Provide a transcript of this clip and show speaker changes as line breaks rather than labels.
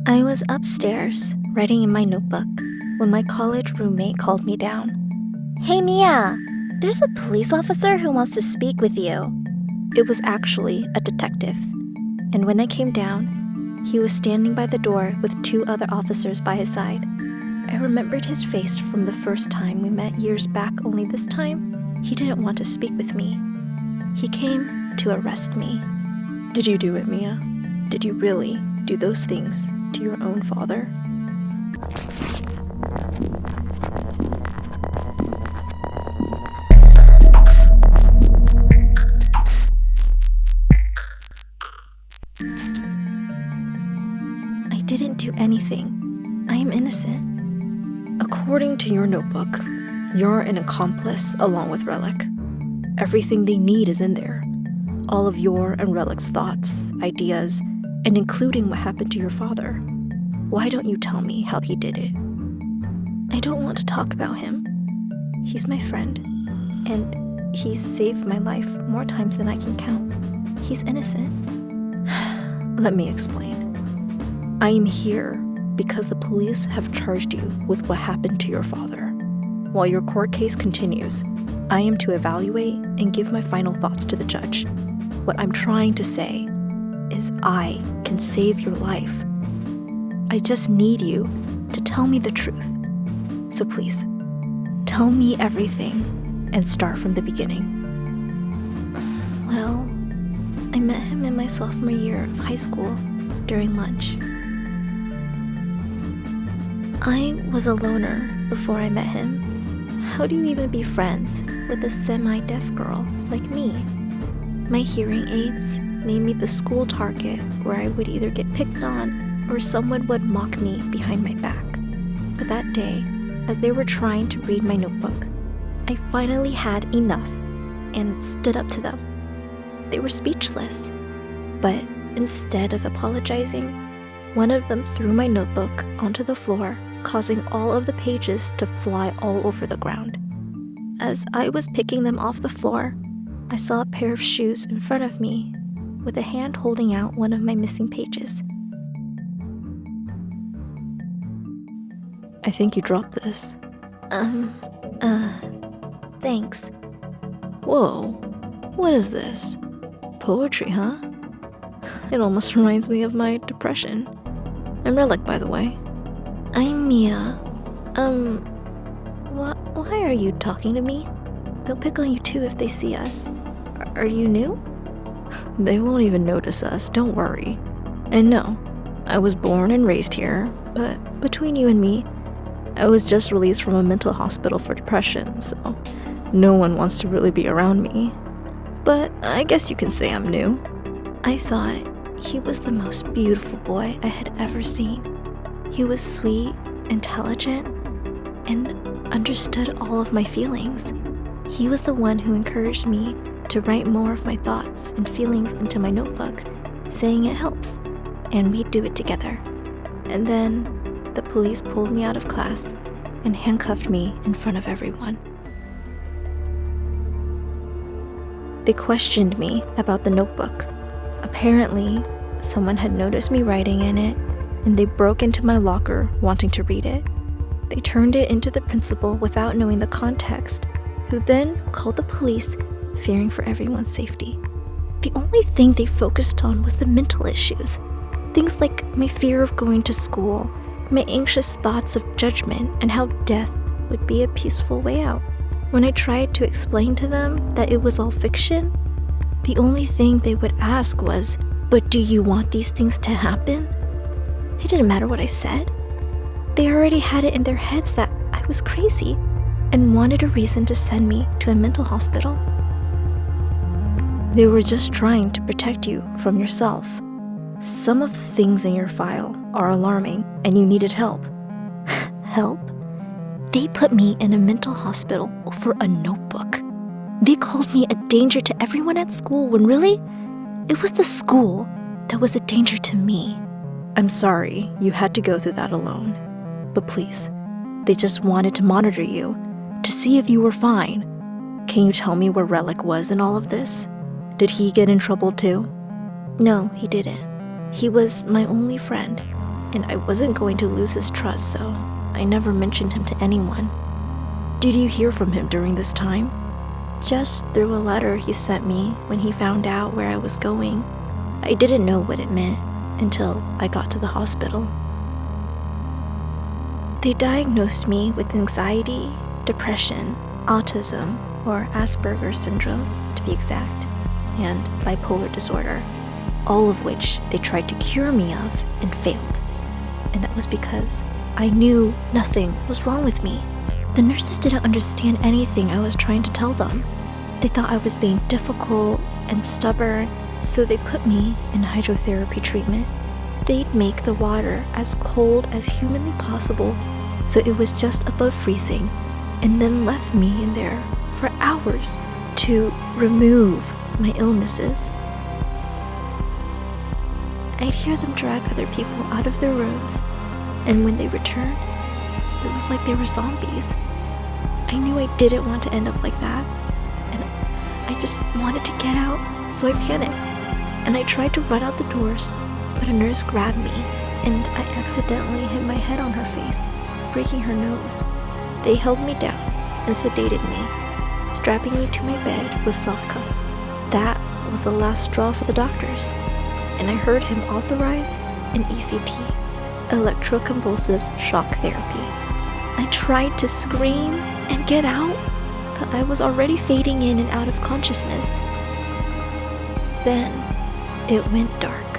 I was upstairs, writing in my notebook, when my college roommate called me down. "Hey Mia, there's a police officer who wants to speak with you." It was actually a detective. And when I came down, he was standing by the door with 2 other officers by his side. I remembered his face from the first time we met years back, only this time, he didn't want to speak with me. He came to arrest me. "Did you do it, Mia? Did you really do those things to your own father?" "I didn't do anything. I am innocent." "According to your notebook, you're an accomplice along with Rellik. Everything they need is in there. All of your and Rellik's thoughts, ideas, and including what happened to your father. Why don't you tell me how he did it?" "I don't want to talk about him. He's my friend, and he's saved my life more times than I can count. He's innocent." "Let me explain. I am here because the police have charged you with what happened to your father. While your court case continues, I am to evaluate and give my final thoughts to the judge. What I'm trying to say is I can save your life. I just need you to tell me the truth. So please, tell me everything and start from the beginning." "Well, I met him in my sophomore year of high school during lunch. I was a loner before I met him. How do you even be friends with a semi-deaf girl like me? My hearing aids made me the school target where I would either get picked on or someone would mock me behind my back. But that day, as they were trying to read my notebook, I finally had enough and stood up to them. They were speechless, but instead of apologizing, one of them threw my notebook onto the floor, causing all of the pages to fly all over the ground. As I was picking them off the floor, I saw a pair of shoes in front of me, with a hand holding out one of my missing pages. "I think you dropped this." Thanks." "Whoa, what is this? Poetry, huh? It almost reminds me of my depression. I'm Rellik, by the way." "I'm Mia. Why are you talking to me? They'll pick on you too if they see us. Are you new?" "They won't even notice us, don't worry. And no, I was born and raised here, but between you and me, I was just released from a mental hospital for depression, so no one wants to really be around me. But I guess you can say I'm new." I thought he was the most beautiful boy I had ever seen. He was sweet, intelligent, and understood all of my feelings. He was the one who encouraged me to write more of my thoughts and feelings into my notebook, saying it helps, and we'd do it together. And then the police pulled me out of class and handcuffed me in front of everyone. They questioned me about the notebook. Apparently, someone had noticed me writing in it, and they broke into my locker wanting to read it. They turned it into the principal without knowing the context, who then called the police, fearing for everyone's safety. The only thing they focused on was the mental issues. Things like my fear of going to school, my anxious thoughts of judgment, and how death would be a peaceful way out. When I tried to explain to them that it was all fiction, the only thing they would ask was, "But do you want these things to happen?" It didn't matter what I said. They already had it in their heads that I was crazy and wanted a reason to send me to a mental hospital. They were just trying to protect you from yourself. Some of the things in your file are alarming and you needed help. Help? They put me in a mental hospital over a notebook. They called me a danger to everyone at school when really, it was the school that was a danger to me. I'm sorry you had to go through that alone. But please, they just wanted to monitor you, to see if you were fine. Can you tell me where Rellik was in all of this? Did he get in trouble too?" "No, he didn't. He was my only friend. and I wasn't going to lose his trust, so I never mentioned him to anyone. Did you hear from him during this time? Just through a letter he sent me when he found out where I was going. I didn't know what it meant until I got to the hospital. They diagnosed me with anxiety, depression, autism, or Asperger's syndrome, to be exact, and bipolar disorder, all of which they tried to cure me of and failed. And that was because I knew nothing was wrong with me. The nurses didn't understand anything I was trying to tell them. They thought I was being difficult and stubborn, so they put me in hydrotherapy treatment. They'd make the water as cold as humanly possible, so it was just above freezing, and then left me in there for hours to remove my illnesses. I'd hear them drag other people out of their rooms, and when they returned, it was like they were zombies. I knew I didn't want to end up like that, and I just wanted to get out, so I panicked, and I tried to run out the doors, but a nurse grabbed me, and I accidentally hit my head on her face, breaking her nose. They held me down and sedated me, strapping me to my bed with soft cuffs. That was the last straw for the doctors, and I heard him authorize an ECT, electroconvulsive shock therapy. I tried to scream and get out, but I was already fading in and out of consciousness. Then it went dark.